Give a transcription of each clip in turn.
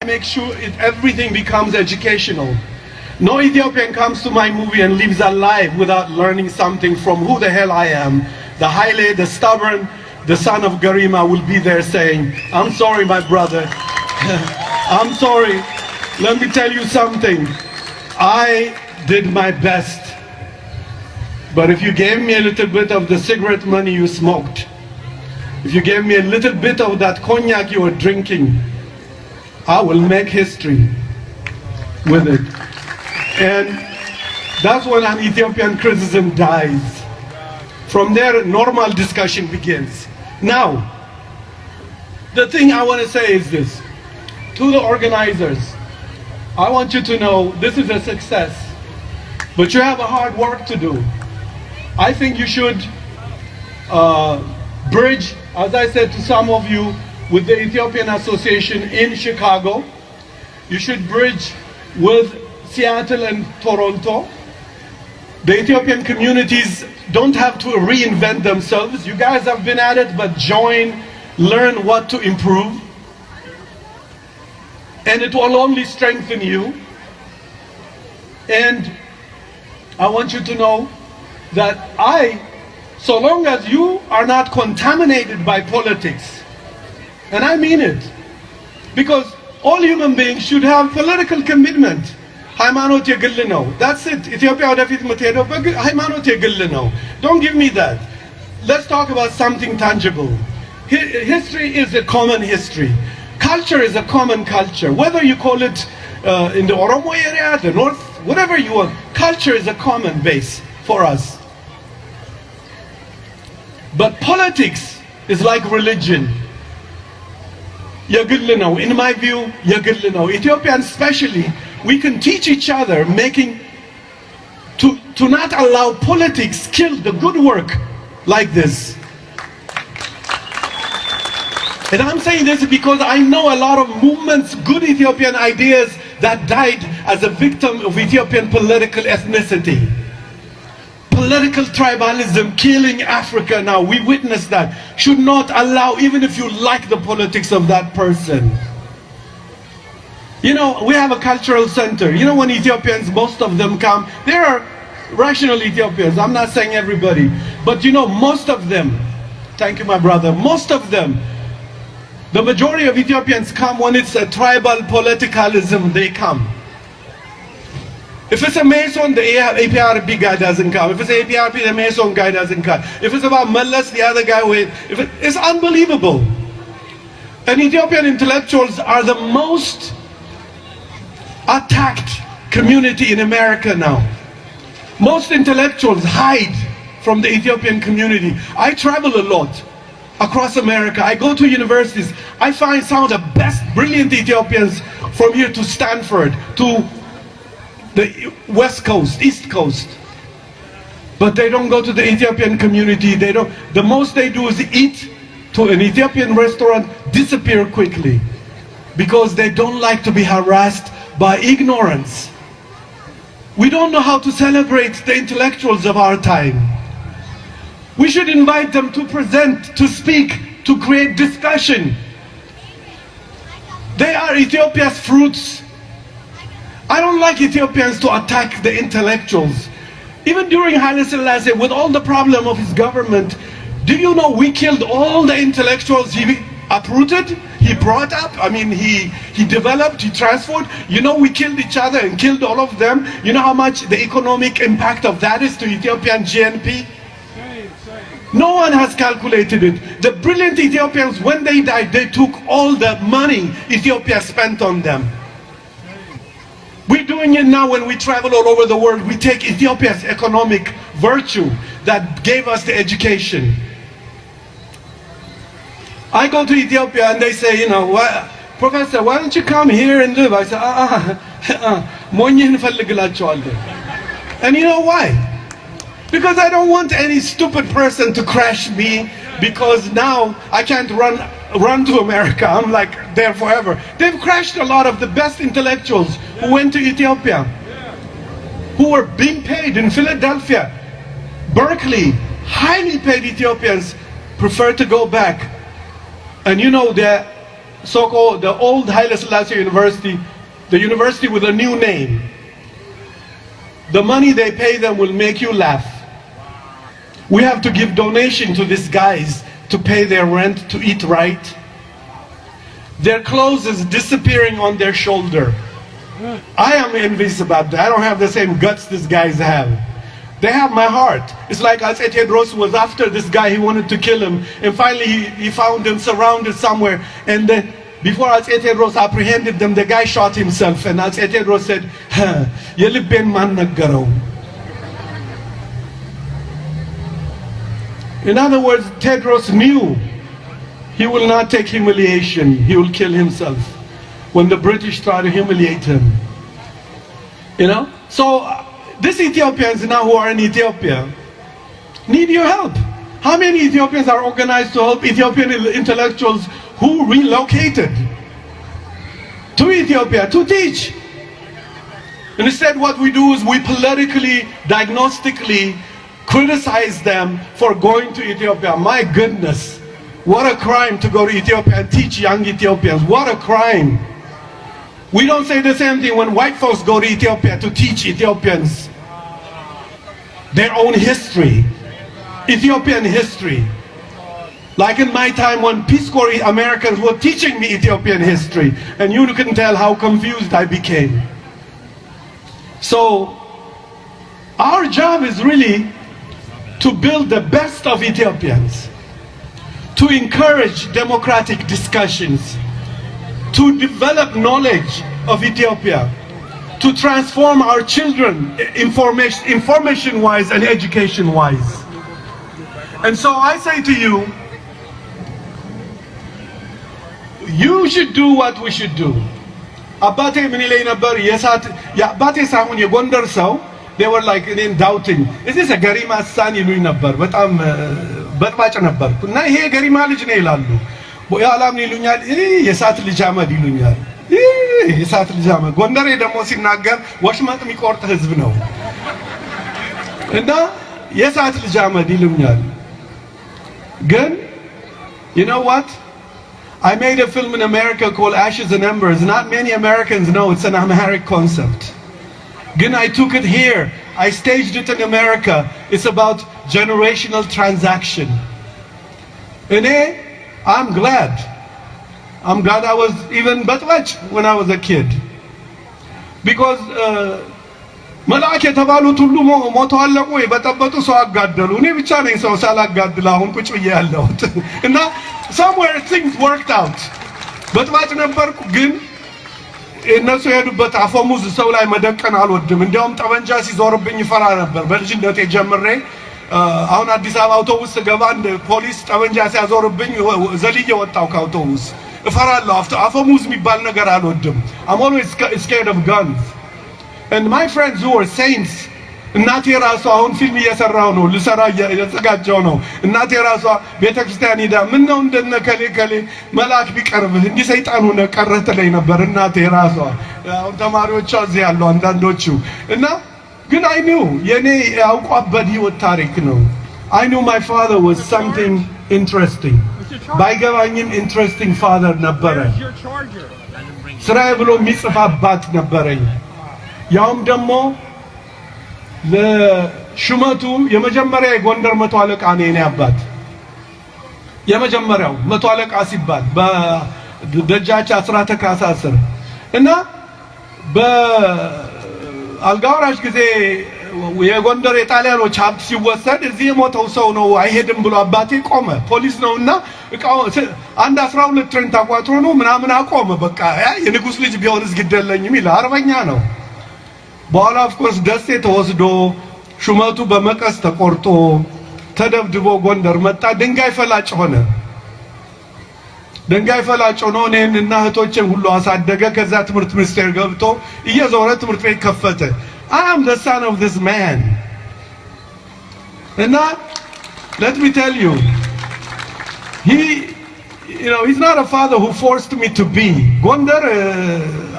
make sure everything becomes educational. No Ethiopian comes to my movie and leaves alive without learning something from who the hell I am. The Haile, the stubborn, the son of Gerima will be there saying, I'm sorry, my brother. I'm sorry. Let me tell you something. I did my best. But if you gave me a little bit of the cigarette money you smoked, if you gave me a little bit of that cognac you were drinking, I will make history with it. And that's when an Ethiopian criticism dies. From there, normal discussion begins. Now, the thing I want to say is this. To the organizers, I want you to know this is a success, but you have a hard work to do. I think you should bridge, as I said to some of you, with the Ethiopian Association in Chicago. You should bridge with Seattle and Toronto. The Ethiopian communities don't have to reinvent themselves. You guys have been at it, but join, learn what to improve. And it will only strengthen you. And I want you to know that so long as you are not contaminated by politics, and I mean it, because all human beings should have political commitment. ሃይማኖት የግል ነው. That's it. ኢትዮጵያ ወደፊት የምትሄደው ሃይማኖት የግል ነው. Don't give me that. Let's talk about something tangible. History is a common history. Culture is a common culture. Whether you call it in the Oromo area, the North, whatever you want, culture is a common base for us. But politics is like religion. የግል ነው. In my view, የግል ነው. Ethiopians especially, we can teach each other, to not allow politics kill the good work like this. And I'm saying this because I know a lot of movements, good Ethiopian ideas that died as a victim of Ethiopian political ethnicity. Political tribalism killing Africa now. We witness that. Should not allow, even if you like the politics of that person. You know, we have a cultural center. You know, when Ethiopians, most of them come, there are rational Ethiopians. I'm not saying everybody. But you know, most of them, thank you, my brother, most of them, the majority of Ethiopians come when it's a tribal politicalism, they come. If it's a Mason, the APRP guy doesn't come. If it's APRP, the Mason guy doesn't come. If it's about Mallas, the other guy will. It's unbelievable. And Ethiopian intellectuals are the most attacked community in America now. Most intellectuals hide from the Ethiopian community. I travel a lot across America. I go to universities. I find some of the best, brilliant Ethiopians from here to Stanford, to the West Coast, East Coast. But they don't go to the Ethiopian community. The most they do is eat to an Ethiopian restaurant, disappear quickly, because they don't like to be harassed by ignorance. We don't know how to celebrate the intellectuals of our time. We should invite them to present, to speak, to create discussion. They are Ethiopia's fruits. I don't like Ethiopians to attack the intellectuals. Even during Haile Selassie, with all the problem of his government, do you know we killed all the intellectuals he uprooted, he brought up, he developed, he transformed. You know, we killed each other and killed all of them. You know how much the economic impact of that is to Ethiopian GNP? No one has calculated it. The brilliant Ethiopians, when they died, they took all the money Ethiopia spent on them. We're doing it now when we travel all over the world. We take Ethiopia's economic virtue that gave us the education. I go to Ethiopia and they say, you know, Professor, why don't you come here and live? I say, and you know why? Because I don't want any stupid person to crash me, because now I can't run to America. I'm like there forever. They've crashed a lot of the best intellectuals who went to Ethiopia, who were being paid in Philadelphia, Berkeley. Highly paid Ethiopians prefer to go back. And you know that so-called the old Haile Selassie University, the university with a new name. The money they pay them will make you laugh. We have to give donation to these guys to pay their rent, to eat right. Their clothes is disappearing on their shoulder. I am envious about that. I don't have the same guts these guys have. They have my heart. It's like Tedros was after this guy, he wanted to kill him, and finally he found him surrounded somewhere, and then before Tedros apprehended them, the guy shot himself, and Tedros said, "Yelibben man naggaro." In other words, Tedros knew he will not take humiliation, he will kill himself when the British try to humiliate him. You know? So, these Ethiopians now who are in Ethiopia need your help. How many Ethiopians are organized to help Ethiopian intellectuals who relocated to Ethiopia to teach? And instead what we do is we politically, diagnostically criticize them for going to Ethiopia. My goodness, what a crime to go to Ethiopia and teach young Ethiopians. What a crime. We don't say the same thing when white folks go to Ethiopia to teach Ethiopians their own history, Ethiopian history. Like in my time when Peace Corps Americans were teaching me Ethiopian history, and you can tell how confused I became. So, our job is really to build the best of Ethiopians, to encourage democratic discussions, to develop knowledge of Ethiopia, to transform our children information-wise and education-wise. And so I say to you, you should do what we should do. አባቴ ምን ይለኝ ነበር? የአባቴ ሳይሆን የጎንደር ሰው they were like doubting. Is this a Gerima son ይሉኝ ነበር። በጣም በጥባጭ ነበርኩ እና ይሄ ገሪማ ልጅ ነው ይላሉ። ያላም ይሉኛል የሳት ልጅ አመድ ይሉኛል። የሳት ልጅ አመድ ጎንደሬ ደግሞ ሲናገር ወሽመጥ የሚቆርጥ ህዝብ ነው እና የሳት ልጅ አመድ ይሉኛል። ግን you know what? I made a film in America called Ashes and Embers. Not many Americans know it's an Amharic concept. Again, I took it here. I staged it in America. It's about generational transaction. And I'm glad. I'm glad I was even Batwach when I was a kid. Because መልአክ የተባሉት ሁሉ ሞተው አለቁ የበጠበጡ ሰው አጋደሉ እኔ ብቻ ነኝ ሰው ሳላጋድል አሁን ቁጭ ብዬ ያለሁት እና somewhere things worked out በጥባጭ ነበርኩ ግን እነሱ የሄዱበት አፈሙዝ ሰው ላይ መደቀን አልወድም እንዲያውም ጠበንጃ ሲዞርብኝ ፈራ ነበር በልጅነቴ ጀምሬ አሁን አዲስ አበባ አውቶቡስ ገባ እንደ ፖሊስ ጠበንጃ ሲያዞርብኝ ዘልዬ ወጣው ከአውቶቡስ እፈራለሁ አፈሙዝ የሚባል ነገር አልወድም I'm always scared of guns. And my friends who are saints, እናቴ ራሷ አሁን ፊልም እየሰራው ነው ልሰራ እየተዘጋጀው ነው እናቴ ራሷ ቤተክርስቲያን ሄዳ ምን ነው እንደነ ከሌ መልአክ ቢቀርብህ እንዲህ ሰይጣን ሆነ ቀረተ ላይ ነበር እናቴ ራሷ አሁን ተማሪዎቿ እዚህ ያሉ አንዳንዶቹ እና ግን I knew የኔ ያውቋበት ህይወት ታሪክ ነው I knew my father was something interesting ባይገባኝም interesting father ነበረ ስራዬ ብሎ የሚጽፍ አባት ነበረኝ ያውም ደግሞ ለሹመቱ የመጀመሪያ የጎንደር መቶ አለቃ ነው የኔ አባት የመጀመሪያው መቶ አለቃ ሲባል በደጃች አስራተ ካሳ ስር እና በአልጋወራሽ ጊዜ የጎንደር የጣሊያኖች ሀብት ሲወሰድ እዚህ የሞተው ሰው ነው አይሄድም ብሎ አባቴ ቆመ ፖሊስ ነውና አንድ 12 ትሬን ታቋጥሮ ነው ምናምን አቆመ በቃ የንጉስ ልጅ ቢሆንስ ግደለኝም ይላል አርበኛ ነው በኋላ of course ደሴ ተወስዶ ሹመቱ በመቀስ ተቆርጦ ተደብድቦ ጎንደር መጣ ድንጋይ ፈላጭ ሆነ ድንጋይ ፈላጭ ሆኖ እኔና እህቶቼን ሁሉ አሳደገ ከዛ ትምህርት ሚኒስቴር ገብቶ እየዞረ ትምህርት ቤት ከፈተ I am the son of this man and now let me tell you he's not a father who forced me to be ጎንደር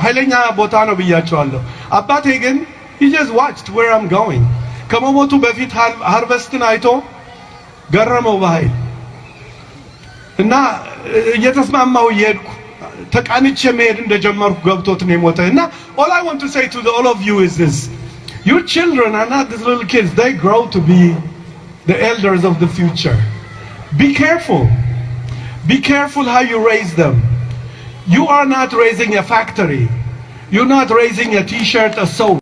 ኃይለኛ ቦታ ነው ብያቸዋለሁ አባቴ ግን he just watched where I'm going ከመሞቱ በፊት ሃርቨስትን አይቶ ገረመው በኃይል እና እየተስማማው እየሄድኩ ተቃንቼ መሄድ እንደጀመርኩ ገብቶት ነው የሞተ እና all I want to say to all of you is this: your children are not these little kids, they grow to be the elders of the future. Be careful how you raise them. You are not raising a factory, you're not raising a t-shirt, a soap.